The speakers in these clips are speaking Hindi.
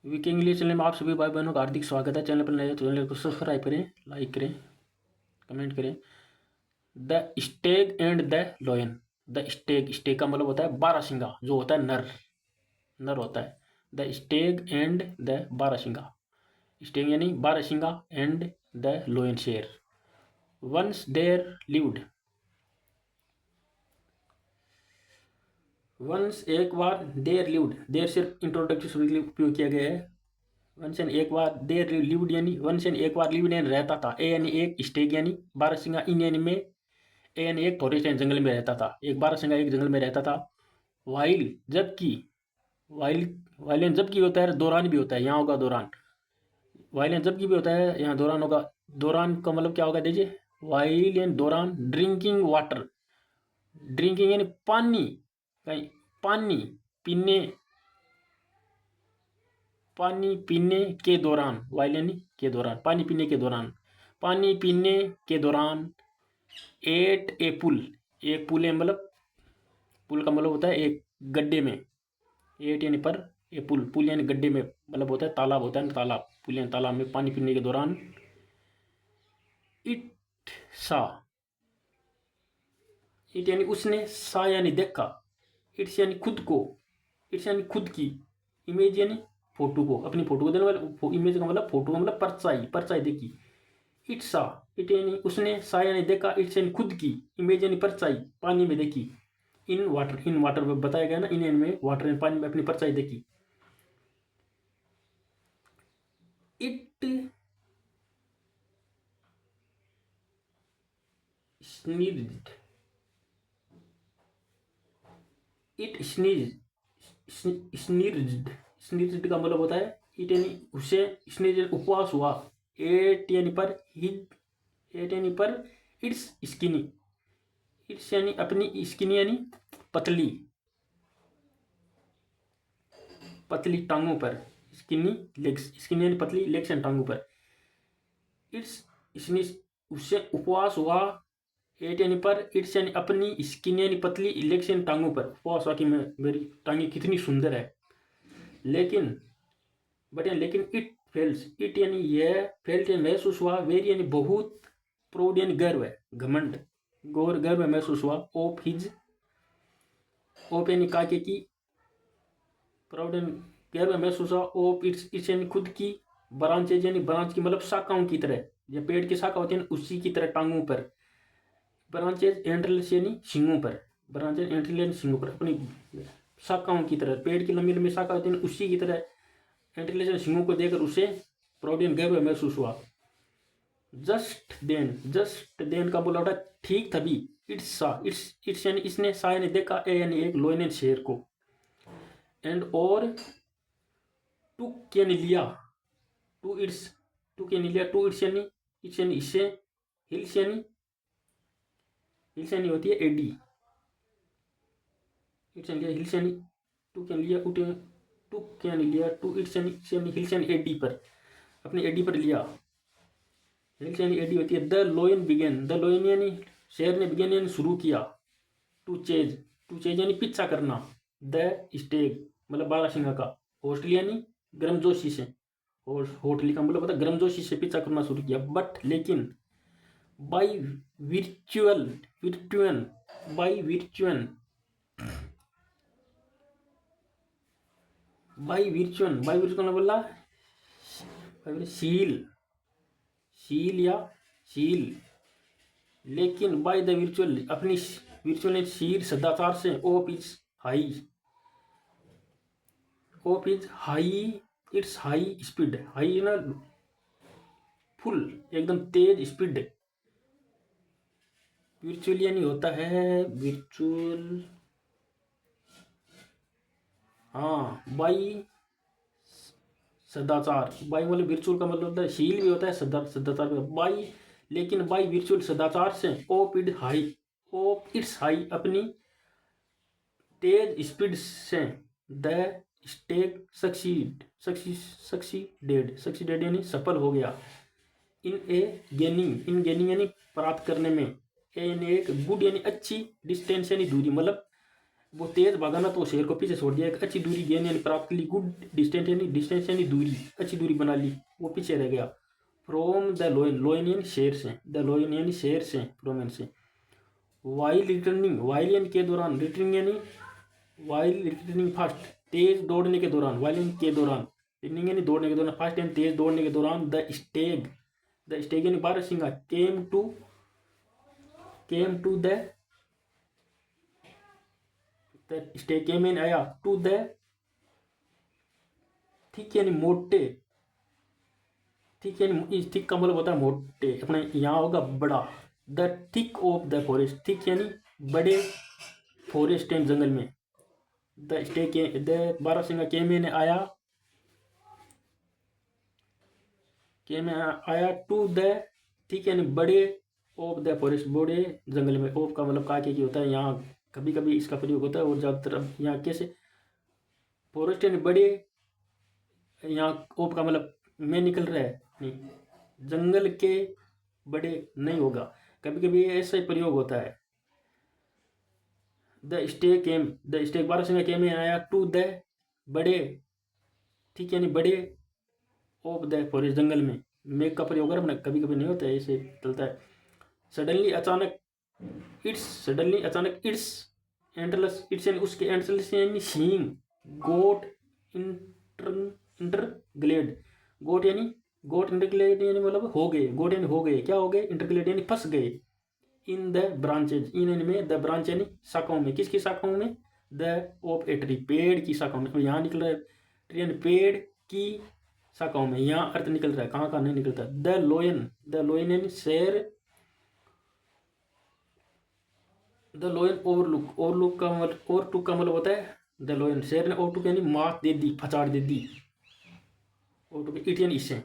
वीके इंग्लिश चैनल में आप सभी भाई बहनों का हार्दिक स्वागत है। चैनल पर नए तो चैनल को सब्सक्राइब करें, लाइक करें, कमेंट करें। The stag and the लोयन। The स्टेग, स्टेग का मतलब होता है बारहसिंगा, जो होता है नर, नर होता है। द स्टेग एंड द बारहसिंगा। स्टेग यानी बारहसिंगा एंड द लोयन शेर। Once there lived. वंस एक बार, देयर लिव्ड, देयर सिर्फ इंट्रोडक्टिव शब्द के लिए उपयोग किया गया है। वंशन एक बार, देर लिव्ड यानी वंशन एक बार लिव्ड यानी रहता था। ए यानी एक, स्टेग यानी बारहसिंगा, इन यानी में, ए यानी एक, फॉरेस्ट यानी जंगल में रहता था। एक बारहसिंगा एक जंगल में रहता था। वाइल जबकि, वाइल वाइलेन जबकि होता है, दौरान भी होता है, यहाँ होगा दौरान। वाइलेन जबकि भी होता है, यहाँ दौरान होगा। दौरान का मतलब क्या होगा दीजिए, वाइल यानी दौरान। ड्रिंकिंग वाटर, ड्रिंकिंग यानी पानी, कहीं पानी पीने, पानी पीने के दौरान, वाइल यानी के दौरान, पानी पीने के दौरान, पानी पीने के दौरान। एट ए पुल, एक पुल है मतलब, पुल का मतलब होता है एक गड्ढे में। एट यानी पर, ए पुल, पुल यानी गड्ढे में मतलब होता है तालाब, होता है ना तालाब, पुल यानी तालाब में पानी पीने के दौरान। इट सा, इट यानी उसने, सा यानी देखा, इट्स यानी खुद को, इट्स यानी खुद की, इमेज यानी फोटो को, अपनी फोटो को देने वाला, इमेज का मतलब फोटो का मतलब परछाई, परछाई देखी। इट सा, इट यानी उसने, सा यानी देखा, इट्स यानी खुद की, इमेज यानी परछाई पानी में देखी। इन वाटर, इन वाटर में बताया गया ना, इन में वाटर में पानी में अपनी परछाई देखी। इट स्नीज्ड, इट स्नीज, स्नीज्ड, स्नीज्ड का मतलब होता है इट यानी उसे, स्नीज उपवास हुआ। एट यानी पर, हिज, एट यानी पर, इट्स स्किनी, इट्स यानी अपनी, स्किनी यानी पतली, पतली टांगों पर। स्किनी लेग्स, स्किनी यानी पतली, लेग्स यानी टांगों पर। इट्स, इसने उससे उपवास हुआ। एट यानी पर, इट्स यानी अपनी, स्किन यानी पतली, लेग्स यानी टांगों पर। उपवास हुआ कि मैं, मेरी टांगे कितनी सुंदर है। लेकिन, बट यानी लेकिन, इट फेल्स, इट यानी यह, फेल्ट यानी महसूस हुआ, वेरी यानी बहुत, प्राउड यानी गर्व है, घमंड, गौर गर्व महसूस हुआ। ऑफ हिज, ऑफ यानी काके की, प्राउड यानी गर्व महसूस हुआ। ऑफ इट्स, इट्स यानी खुद की, ब्रांचेज यानी ब्रांच की मतलब शाखाओं की तरह, जो पेड़ की शाखा होती है उसी की तरह टांगों पर। ब्रांचेज एंट्रल्स यानी सिंगों पर, ब्रांचेज एंट्रल यानी सिंगों पर, अपनी शाखाओं की तरह, पेड़ की लंबी लंबी शाखा होती है उसी की तरह एंट्रल यानी सिंगों को देखकर उसे प्राउड यानी गर्व महसूस हुआ। जस्ट देन, जस्ट देन का बोला ठीक तभी। इट्स सा, इट्स यानी इसने, सा यानी देखा, ए यानी एक, लोयन यानी शेर को। एंड और, टू यानी लिया, टू इट्स, टू यानी लिया, टू इट्स यानी, इट्स यानी इससे, हिल्स यानी, हिल्स यानी होती है एडी, इट्स यानी हिल्स यानी, टू यानी लिया, टू यानी लिया, टू इट्स यानी हिल्स यानी एडी पर, अपनी एडी पर लिया। हिल्स यानी एडी होती है। The lion began, the lion यानी शेर ने, बिगेन यानी शुरू किया। टू चेज, टू चेज यानी पीछा करना। द स्टेग मतलब बारहसिंगा का। होस्टली यानी गर्मजोशी से, होटली का मतलब होता है गर्मजोशी से पीछा करना शुरू किया। बट लेकिन, बाई विर्चुअल, विर्चुअन, बाई विर्चुअन, बाई विर्चुअन, बाई विर्चुअन बोला शील, शील या शील, लेकिन बाय द विर्चुअल, अपनी विर्चुअल शील सदाचार से। Of is high, of is high, it's high speed, high ना फुल एकदम तेज स्पीड। विर्चुअल यानी होता है विर्चुअल, हाँ बाई सदाचार, बाई मतलब विर्चुअल का मतलब होता है शील भी होता है, सदाचार भी बाई, लेकिन बाई विर्चुअल सदाचार से। Of it high, of its high अपनी तेज स्पीड से। The stag succeed, succeeded, succeeded यानी सफल हो गया। इन ए गेनिंग, इन गेनिंग यानी प्राप्त करने में। ए यानी एक, गुड यानी अच्छी, डिस्टेंस यानी दूरी मतलब वो तेज भागा ना तो शेर को पीछे छोड़ दिया। एक अच्छी दूरी गेंद यानी प्राप्त कर ली, गुड डिस्टेंस यानी दूरी, अच्छी दूरी बना ली, वो पीछे रह गया। फ्रॉम द लोइन, लोइन यानी शेर से, द लोइन यानी शेर से, फ्रॉम से। वाइल रिटर्निंग, वाइल यानी के दौरान, रिटर्निंग यानी वाइल रिटर्निंग फास्ट, तेज दौड़ने के दौरान, वाइल यानी के दौरान, रिटर्निंग यानी दौड़ने के दौरान, फास्ट यानी तेज दौड़ने के दौरान। द स्टेग यानी बारहसिंगा, केम टू द स्टेग, केम यानी आया, टू द थिक यानी मोटे, थिक यानी थिक का मतलब होता है मोटे, अपने यहाँ होगा बड़ा। The thick of the forest, thick यानी बड़े फॉरेस्ट एंड जंगल में। द स्टेग, द बारहसिंगा केम यानी आया, के में आया, टू द ठीक है, यानी बड़े ऑफ द फॉरेस्ट, बड़े जंगल में। ऑफ का मतलब काके की होता है, यहाँ कभी कभी इसका प्रयोग होता है और ज़्यादातर अब यहाँ कैसे, फॉरेस्ट यानी बड़े, यहाँ ऑफ का मतलब में निकल रहा है, नहीं जंगल के बड़े नहीं होगा, कभी कभी ऐसा ही प्रयोग होता है। द स्टेक बारहसिंगा केम में आया, टू द बड़े, ठीक है, यानी बड़े ऑफ द फॉरेस्ट, जंगल में। मेक का प्रयोग है, कभी कभी नहीं होता है, ऐसे चलता है। सडनली अचानक, इट्स एंटलस, इट्स यानी उसके, एंटलस यानी सींग, गोट इंटर इंटरग्लेड, गोट यानी गोट इंटरग्लेड यानी मतलब हो गए, गोट यानी हो गए, क्या हो गए, इंटरग्लेड यानी फंस गए। इन द ब्रांचेज, इन में, द ब्रांच यानी शाखाओं में, किसकी शाखाओं में, द ऑफ ए ट्री, पेड़ की शाखाओं में। यहाँ निकल रहा है ट्री यानी पेड़ की शाखाओं में, यहाँ अर्थ निकल रहा है, कहाँ का नहीं निकलता। द लोयन यानी शेर, द लोयन ओवरलुक, ओवरलुक का मतलब, ओवरटुक का मतलब होता है द लोयन, शेर ने ओवरटुक यानी मात दे दी, फचाड़ दे दी, ओवरटुक इट यानी इससे।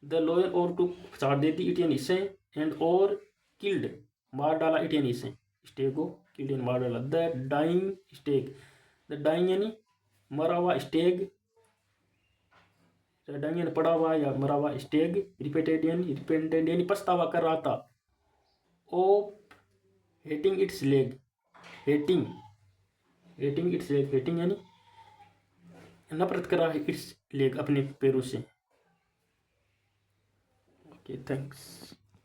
द लोयन ओवरटुक फचाड़ दे दी, इट यानी इससे। एंड और किल्ड मार डाला, इट यानी इससे, स्टेग को किल्ड यानी मार डाला। The dying stag, the dying यानी मरा हुआ स्टेग, डाइंग यानी पड़ा हुआ या मरा हुआ स्टेग, रिपेंटेड यानी पछतावा कर रहा था। Oh hating its leg, hating its leg, hating यानी नफरत कर रहा है, इट्स लेग अपने पैरों से। Okay, thanks.